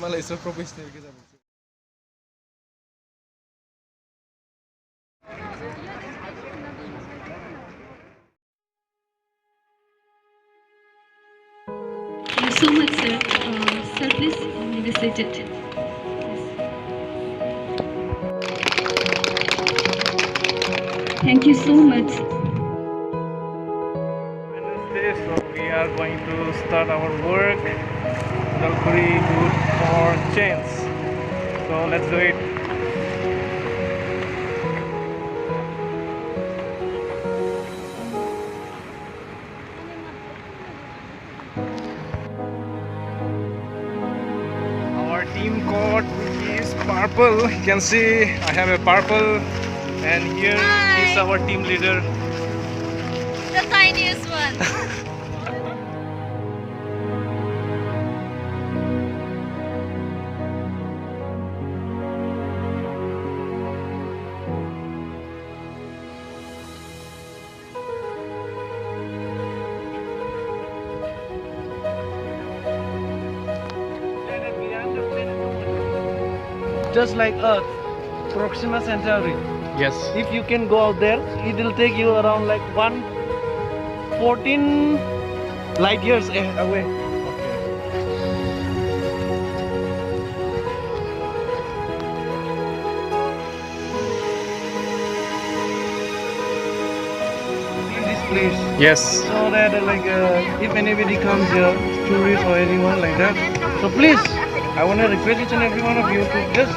मलाई यसो प्रोफेसनल के छ Thank you so much, sir. Sir, please be seated. Thank you so much. Wednesday, so we are going to start our work. Udalguri good for change. So let's do it. Our team code is purple. You can see I have a purple, and here is our team leader. The tiniest one. Just like Earth, Proxima Centauri. Yes. If you can go out there, it will take you around like 114 light years away. In this place, Yes. so that if anybody comes here, tourists or anyone like that, so please, I want to request each and every one of you to just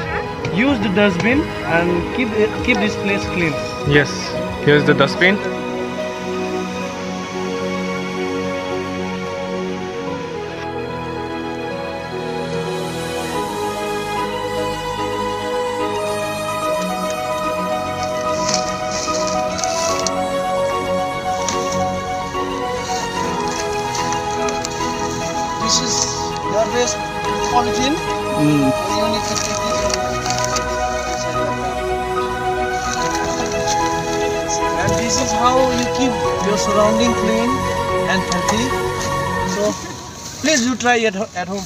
use the dustbin and keep this place clean. Yes. Here's the dustbin. This is garbage polythene. You need to take it. And this is how you keep your surrounding clean and healthy. So please do try it at home.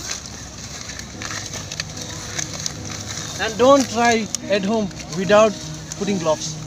And don't try at home without putting gloves.